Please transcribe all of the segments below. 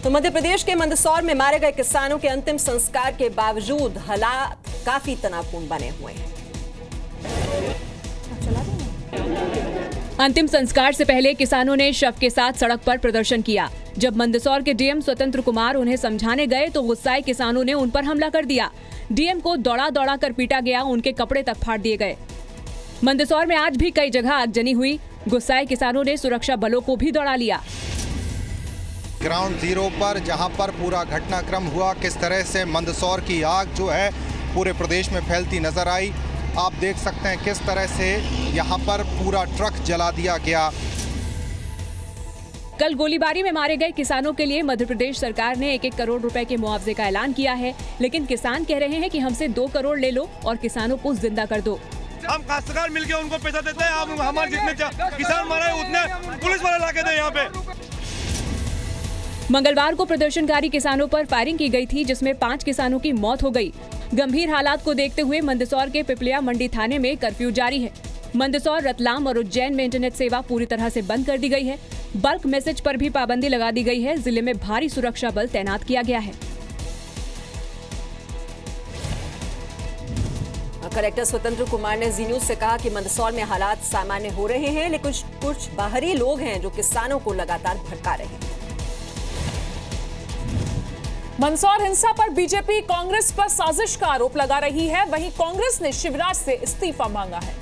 तो मध्य प्रदेश के मंदसौर में मारे गए किसानों के अंतिम संस्कार के बावजूद हालात काफी तनावपूर्ण बने हुए हैं। अंतिम संस्कार से पहले किसानों ने शव के साथ सड़क पर प्रदर्शन किया। जब मंदसौर के डीएम स्वतंत्र कुमार उन्हें समझाने गए तो गुस्साए किसानों ने उन पर हमला कर दिया। डीएम को दौड़ा दौड़ा कर पीटा गया, उनके कपड़े तक फाड़ दिए गए। मंदसौर में आज भी कई जगह आगजनी हुई। गुस्साए किसानों ने सुरक्षा बलों को भी दौड़ा लिया। ग्राउंड जीरो पर जहां पर पूरा घटनाक्रम हुआ, किस तरह से मंदसौर की आग जो है पूरे प्रदेश में फैलती नजर आई। आप देख सकते हैं किस तरह से यहां पर पूरा ट्रक जला दिया गया। कल गोलीबारी में मारे गए किसानों के लिए मध्य प्रदेश सरकार ने 1-1 करोड़ रुपए के मुआवजे का ऐलान किया है, लेकिन किसान कह रहे हैं कि हमसे 2 करोड़ ले लो और किसानों को जिंदा कर दो। हम काश्तकार मिलके उनको पैसा देते हैं, आप हमारे जितने किसान मारे उतने पुलिस वाले ला के दे यहाँ पे। मंगलवार को प्रदर्शनकारी किसानों पर फायरिंग की गई थी, जिसमें 5 किसानों की मौत हो गई। गंभीर हालात को देखते हुए मंदसौर के पिपलिया मंडी थाने में कर्फ्यू जारी है। मंदसौर, रतलाम और उज्जैन में इंटरनेट सेवा पूरी तरह से बंद कर दी गई है। बल्क मैसेज पर भी पाबंदी लगा दी गई है। जिले में भारी सुरक्षा बल तैनात किया गया है। कलेक्टर स्वतंत्र कुमार ने जी न्यूज से कहा कि मंदसौर में हालात सामान्य हो रहे हैं, लेकिन कुछ बाहरी लोग हैं जो किसानों को लगातार भड़का रहे हैं। मंदसौर हिंसा पर बीजेपी कांग्रेस पर साजिश का आरोप लगा रही है। वहीं कांग्रेस ने शिवराज से इस्तीफा मांगा है।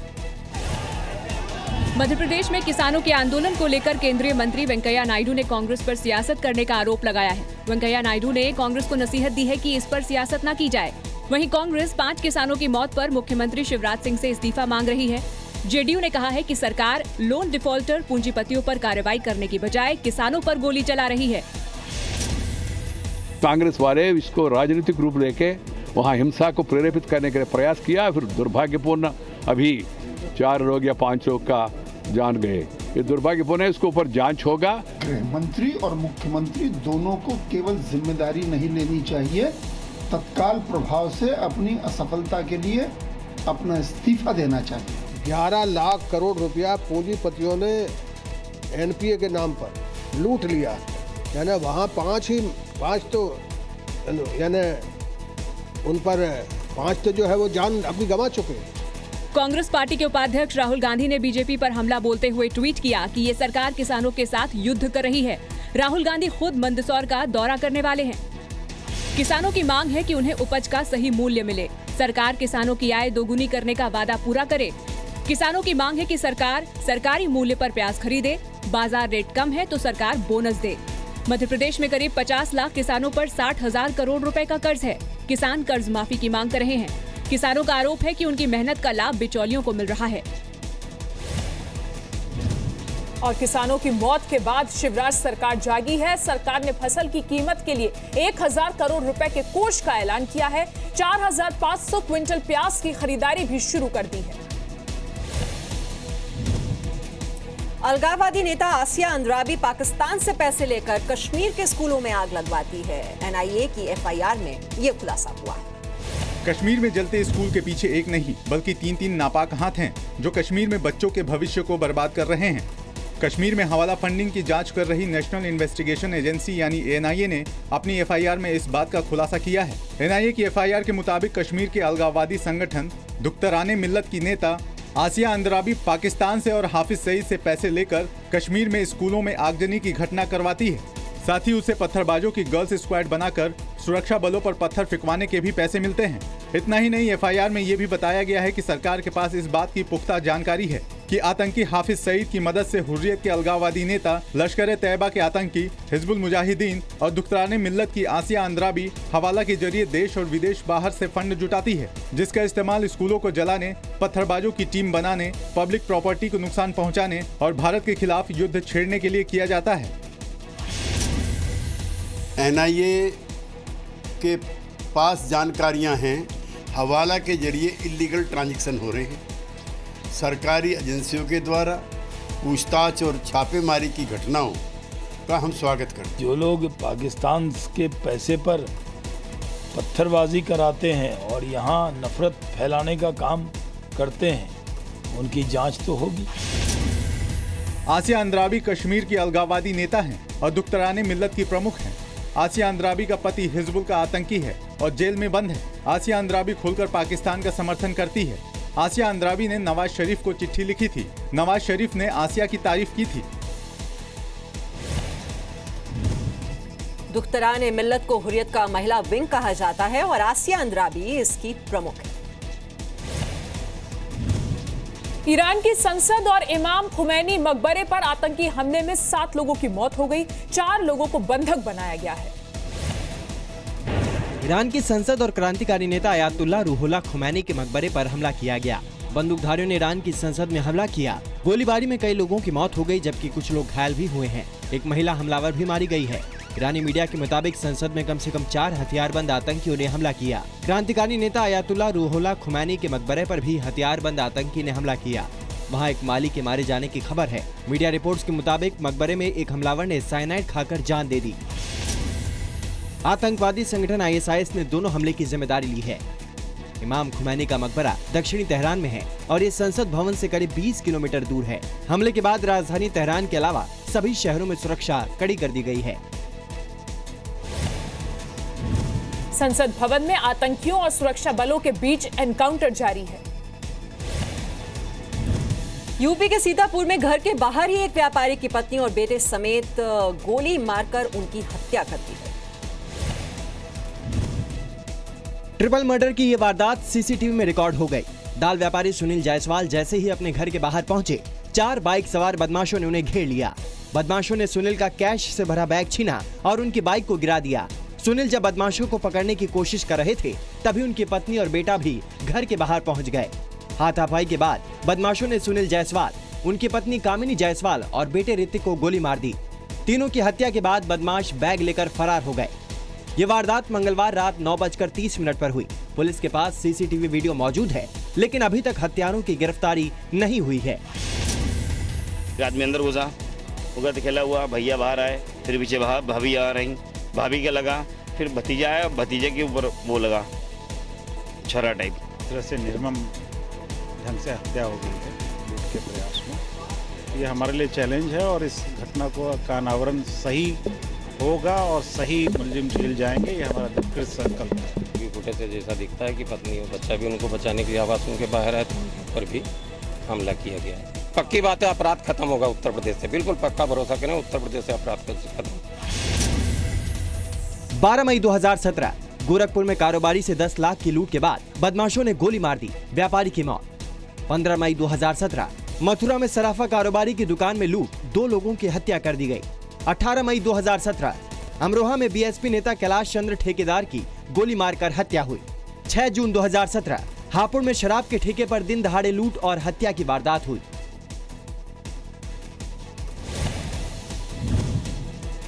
मध्य प्रदेश में किसानों के आंदोलन को लेकर केंद्रीय मंत्री वेंकैया नायडू ने कांग्रेस पर सियासत करने का आरोप लगाया है। वेंकैया नायडू ने कांग्रेस को नसीहत दी है कि इस पर सियासत न की जाए। वहीं कांग्रेस 5 किसानों की मौत पर मुख्यमंत्री शिवराज सिंह से इस्तीफा मांग रही है। जेडीयू ने कहा है कि सरकार लोन डिफॉल्टर पूंजीपतियों पर कार्रवाई करने की बजाय किसानों पर गोली चला रही है। कांग्रेस वाले इसको राजनीतिक रूप लेके वहां हिंसा को प्रेरेपित करने के लिए प्रयास किया, फिर दुर्भाग्यपूर्ण अभी 4 लोग या 5 लोग का जान गए। ये दुर्भाग्यपूर्ण है, इसके ऊपर जांच होगा। गृह मंत्री और मुख्यमंत्री दोनों को केवल जिम्मेदारी नहीं लेनी चाहिए, तत्काल प्रभाव से अपनी असफलता के लिए अपना इस्तीफा देना चाहिए। 11 लाख करोड़ रुपया पूंजीपतियों ने एनपीए के नाम पर लूट लिया, यानी वहाँ 5 तो यानी उन पर 5 तो जो है वो जान अपनी गंवा चुके हैं। कांग्रेस पार्टी के उपाध्यक्ष राहुल गांधी ने बीजेपी पर हमला बोलते हुए ट्वीट किया कि ये सरकार किसानों के साथ युद्ध कर रही है। राहुल गांधी खुद मंदसौर का दौरा करने वाले हैं। किसानों की मांग है कि उन्हें उपज का सही मूल्य मिले। सरकार किसानों की आय दोगुनी करने का वादा पूरा करे। किसानों की मांग है कि सरकार सरकारी मूल्य पर प्याज खरीदे। बाजार रेट कम है तो सरकार बोनस दे। मध्य प्रदेश में करीब 50 लाख किसानों पर 60,000 करोड़ रुपए का कर्ज है। किसान कर्ज माफी की मांग कर रहे हैं। किसानों का आरोप है कि उनकी मेहनत का लाभ बिचौलियों को मिल रहा है। और किसानों की मौत के बाद शिवराज सरकार जागी है। सरकार ने फसल की कीमत के लिए 1000 करोड़ रुपए के कोष का ऐलान किया है। 4500 क्विंटल प्याज की खरीदारी भी शुरू कर दी है। अलगाववादी नेता आसिया अंद्राबी पाकिस्तान से पैसे लेकर कश्मीर के स्कूलों में आग लगवाती है। एनआईए की एफआईआर में ये खुलासा हुआ है। कश्मीर में जलते स्कूल के पीछे एक नहीं बल्कि 3 नापाक हाथ हैं जो कश्मीर में बच्चों के भविष्य को बर्बाद कर रहे हैं। कश्मीर में हवाला फंडिंग की जांच कर रही नेशनल इन्वेस्टिगेशन एजेंसी यानी एनआईए ने अपनी एफआईआर में इस बात का खुलासा किया है। एनआईए की एफआईआर के मुताबिक कश्मीर के अलगाववादी संगठन दुख्तराने मिल्लत की नेता आसिया अंद्राबी पाकिस्तान से और हाफिज सईद से पैसे लेकर कश्मीर में स्कूलों में आगजनी की घटना करवाती है। साथ ही उसे पत्थरबाजों की गर्ल्स स्क्वाड बनाकर सुरक्षा बलों पर पत्थर फिकवाने के भी पैसे मिलते हैं। इतना ही नहीं, एफआईआर में ये भी बताया गया है कि सरकार के पास इस बात की पुख्ता जानकारी है कि आतंकी हाफिज सईद की मदद से हुर्रियत के अलगाववादी नेता, लश्कर तैयबा के आतंकी हिजबुल मुजाहिदीन और दुख्तराने मिल्लत की आसिया अंद्राबी हवाला के जरिए देश और विदेश बाहर से फंड जुटाती है, जिसका इस्तेमाल स्कूलों को जलाने, पत्थरबाजों की टीम बनाने, पब्लिक प्रॉपर्टी को नुकसान पहुँचाने और भारत के खिलाफ युद्ध छेड़ने के लिए किया जाता है। एनआईए के पास जानकारियां हैं, हवाला के जरिए इलीगल ट्रांजैक्शन हो रहे हैं। सरकारी एजेंसियों के द्वारा पूछताछ और छापेमारी की घटनाओं का हम स्वागत करते हैं। जो लोग पाकिस्तान के पैसे पर पत्थरबाजी कराते हैं और यहाँ नफरत फैलाने का काम करते हैं, उनकी जांच तो होगी। आसिया अंद्राबी कश्मीर की अलगाववादी नेता हैं और दुख्तराने मिल्लत की प्रमुख हैं। आसिया अंद्राबी का पति हिजबुल का आतंकी है और जेल में बंद है। आसिया अंद्राबी खुलकर पाकिस्तान का समर्थन करती है। आसिया अंद्राबी ने नवाज शरीफ को चिट्ठी लिखी थी। नवाज शरीफ ने आसिया की तारीफ की थी। दुख्तरान मिल्लत को हुर्रियत का महिला विंग कहा जाता है और आसिया अंद्राबी इसकी प्रमुख है। ईरान की संसद और इमाम खुमैनी मकबरे पर आतंकी हमले में 7 लोगों की मौत हो गई, 4 लोगों को बंधक बनाया गया है। ईरान की संसद और क्रांतिकारी नेता अयातुल्लाह रूहुल्लाह खुमैनी के मकबरे पर हमला किया गया। बंदूकधारियों ने ईरान की संसद में हमला किया। गोलीबारी में कई लोगों की मौत हो गई, जबकि कुछ लोग घायल भी हुए हैं। एक महिला हमलावर भी मारी गई है। ईरानी मीडिया के मुताबिक संसद में कम से कम 4 हथियारबंद आतंकियों ने हमला किया। क्रांतिकारी नेता अयातुल्लाह रूहुल्लाह खुमैनी के मकबरे पर भी हथियारबंद आतंकी ने हमला किया। वहां एक माली के मारे जाने की खबर है। मीडिया रिपोर्ट्स के मुताबिक मकबरे में एक हमलावर ने साइनाइड खाकर जान दे दी। आतंकवादी संगठन ISIS ने दोनों हमले की जिम्मेदारी ली है। इमाम खुमैनी का मकबरा दक्षिणी तेहरान में है और ये संसद भवन से करीब 20 किलोमीटर दूर है। हमले के बाद राजधानी तेहरान के अलावा सभी शहरों में सुरक्षा कड़ी कर दी गई है। संसद भवन में आतंकियों और सुरक्षा बलों के बीच एनकाउंटर जारी है। यूपी के सीतापुर में घर के बाहर ही एक व्यापारी की पत्नी और बेटे समेत गोली मारकर उनकी हत्या कर दी है। ट्रिपल मर्डर की ये वारदात CCTV में रिकॉर्ड हो गई। दाल व्यापारी सुनील जायसवाल जैसे ही अपने घर के बाहर पहुंचे, 4 बाइक सवार बदमाशों ने उन्हें घेर लिया। बदमाशों ने सुनील का कैश से भरा बैग छीना और उनकी बाइक को गिरा दिया। सुनील जब बदमाशों को पकड़ने की कोशिश कर रहे थे, तभी उनकी पत्नी और बेटा भी घर के बाहर पहुंच गए। हाथापाई के बाद बदमाशों ने सुनील जायसवाल, उनकी पत्नी कामिनी जायसवाल और बेटे ऋतिक को गोली मार दी। तीनों की हत्या के बाद बदमाश बैग लेकर फरार हो गए। ये वारदात मंगलवार रात 9:30 पर हुई। पुलिस के पास CCTV वीडियो मौजूद है, लेकिन अभी तक हत्यारों की गिरफ्तारी नहीं हुई है। आदमी अंदर घुसा, उधर खेला हुआ, भैया बाहर आए, फिर पीछे भाभी आ रही, भाभी का लगा, फिर भतीजा आया, भतीजे के ऊपर वो लगा छरा टाइप। तरह से निर्मम ढंग से हत्या हो गई है लूट के प्रयास में। ये हमारे लिए चैलेंज है और इस घटना का अनावरण सही होगा और सही मुलजिम जेल जाएंगे, ये हमारा दिलखुश संकल्प है। फुटेज से जैसा दिखता है कि पत्नी और बच्चा भी उनको बचाने की आवाज़ सुन के बाहर आए, तो पर भी हमला किया गया है। पक्की बात है, अपराध खत्म होगा उत्तर प्रदेश से, बिल्कुल पक्का भरोसा करें, उत्तर प्रदेश से अपराध खत्म। 12 मई 2017 गोरखपुर में कारोबारी से 10 लाख की लूट के बाद बदमाशों ने गोली मार दी, व्यापारी की मौत। 15 मई 2017 मथुरा में सराफा कारोबारी की दुकान में लूट, 2 लोगों की हत्या कर दी गई। 18 मई 2017 अमरोहा में BSP नेता कैलाश चंद्र ठेकेदार की गोली मारकर हत्या हुई। 6 जून 2017 हापुड़ में शराब के ठेके पर दिन दहाड़े लूट और हत्या की वारदात हुई।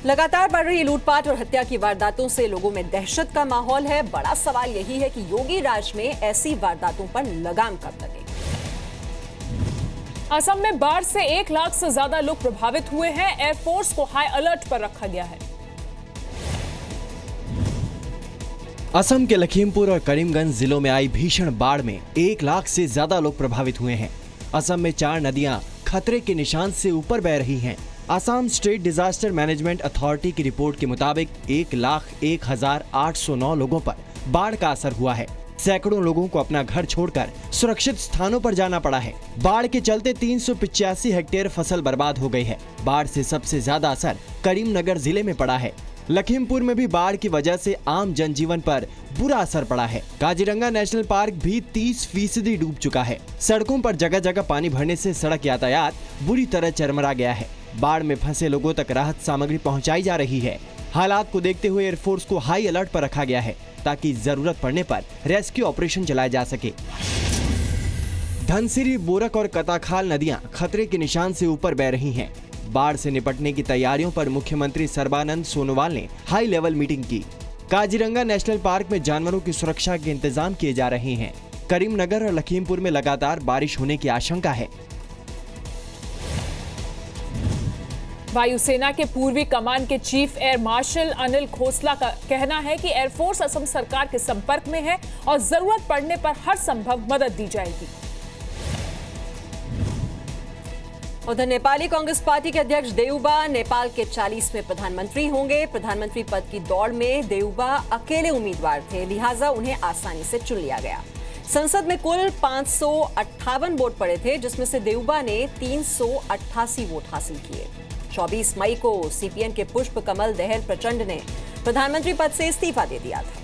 लगातार बढ़ रही लूटपाट और हत्या की वारदातों से लोगों में दहशत का माहौल है। बड़ा सवाल यही है कि योगी राज में ऐसी वारदातों पर लगाम कब लगेगी। असम में बाढ़ से 1 लाख से ज्यादा लोग प्रभावित हुए हैं। एयरफोर्स को हाई अलर्ट पर रखा गया है। असम के लखीमपुर और करीमगंज जिलों में आई भीषण बाढ़ में 1 लाख से ज्यादा लोग प्रभावित हुए हैं। असम में 4 नदियां खतरे के निशान से ऊपर बह रही हैं। Assam state disaster management authority की रिपोर्ट के मुताबिक 1,01,809 लोगों पर बाढ़ का असर हुआ है। सैकड़ों लोगों को अपना घर छोड़कर सुरक्षित स्थानों पर जाना पड़ा है। बाढ़ के चलते 385 हेक्टेयर फसल बर्बाद हो गई है। बाढ़ से सबसे ज्यादा असर करीमनगर जिले में पड़ा है। लखीमपुर में भी बाढ़ की वजह से आम जनजीवन पर बुरा असर पड़ा है। काजीरंगा नेशनल पार्क भी 30% डूब चुका है। सड़कों पर जगह जगह पानी भरने से सड़क यातायात बुरी तरह चरमरा गया है। बाढ़ में फंसे लोगों तक राहत सामग्री पहुंचाई जा रही है। हालात को देखते हुए एयरफोर्स को हाई अलर्ट पर रखा गया है, ताकि जरूरत पड़ने पर रेस्क्यू ऑपरेशन चलाया जा सके। धनसिरी, बोरक और कताखाल नदियां खतरे के निशान से ऊपर बह रही हैं। बाढ़ से निपटने की तैयारियों पर मुख्यमंत्री सर्बानंद सोनोवाल ने हाई लेवल मीटिंग की। काजीरंगा नेशनल पार्क में जानवरों की सुरक्षा के इंतजाम किए जा रहे हैं। करीमनगर और लखीमपुर में लगातार बारिश होने की आशंका है। वायुसेना के पूर्वी कमान के chief air marshal Anil Khosla का कहना है कि एयरफोर्स असम सरकार के संपर्क में है और जरूरत पड़ने पर हर संभव मदद दी जाएगी। उधर नेपाली कांग्रेस पार्टी के अध्यक्ष देउबा नेपाल के 40वें प्रधानमंत्री होंगे। प्रधानमंत्री पद की दौड़ में देउबा अकेले उम्मीदवार थे, लिहाजा उन्हें आसानी से चुन लिया गया। संसद में कुल 558 वोट पड़े थे, जिसमें से देउबा ने 388 वोट हासिल किए। 24 मई को सीपीएम के पुष्प कमल दहल प्रचंड ने प्रधानमंत्री पद से इस्तीफा दे दिया था।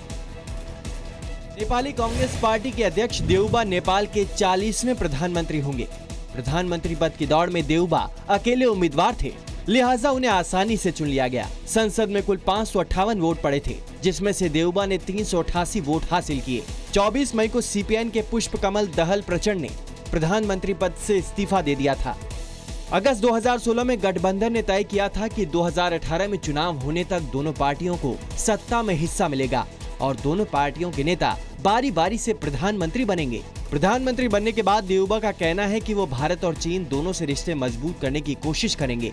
नेपाली कांग्रेस पार्टी के अध्यक्ष देउबा नेपाल के 40वें प्रधानमंत्री होंगे। प्रधानमंत्री पद की दौड़ में देउबा अकेले उम्मीदवार थे, लिहाजा उन्हें आसानी से चुन लिया गया। संसद में कुल 558 वोट पड़े थे, जिसमें से देउबा ने 388 वोट हासिल किए। 24 मई को सीपीएम के पुष्प कमल दहल प्रचंड ने प्रधानमंत्री पद से इस्तीफा दे दिया था। अगस्त 2016 में गठबंधन ने तय किया था कि 2018 में चुनाव होने तक दोनों पार्टियों को सत्ता में हिस्सा मिलेगा और दोनों पार्टियों के नेता बारी बारी से प्रधानमंत्री बनेंगे। प्रधानमंत्री बनने के बाद देउबा का कहना है कि वो भारत और चीन दोनों से रिश्ते मजबूत करने की कोशिश करेंगे।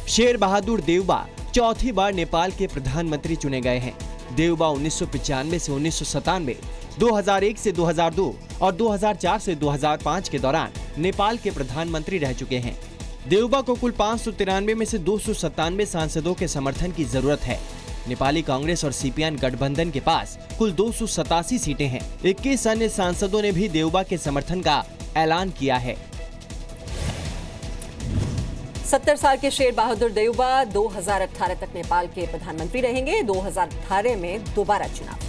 शेर बहादुर देउबा चौथी बार नेपाल के प्रधानमंत्री चुने गए हैं। देउबा 1995 से 1997, 2001 से 2002 और 2004 से 2005 के दौरान नेपाल के प्रधानमंत्री रह चुके हैं। देउबा को कुल 593 में से 297 सांसदों के समर्थन की जरूरत है। नेपाली कांग्रेस और सीपीएम गठबंधन के पास कुल 287 सीटें हैं। 21 अन्य सांसदों ने भी देउबा के समर्थन का ऐलान किया है। 70 साल के शेर बहादुर देउबा 2018 तक नेपाल के प्रधानमंत्री रहेंगे। 2018 में दोबारा चुनाव।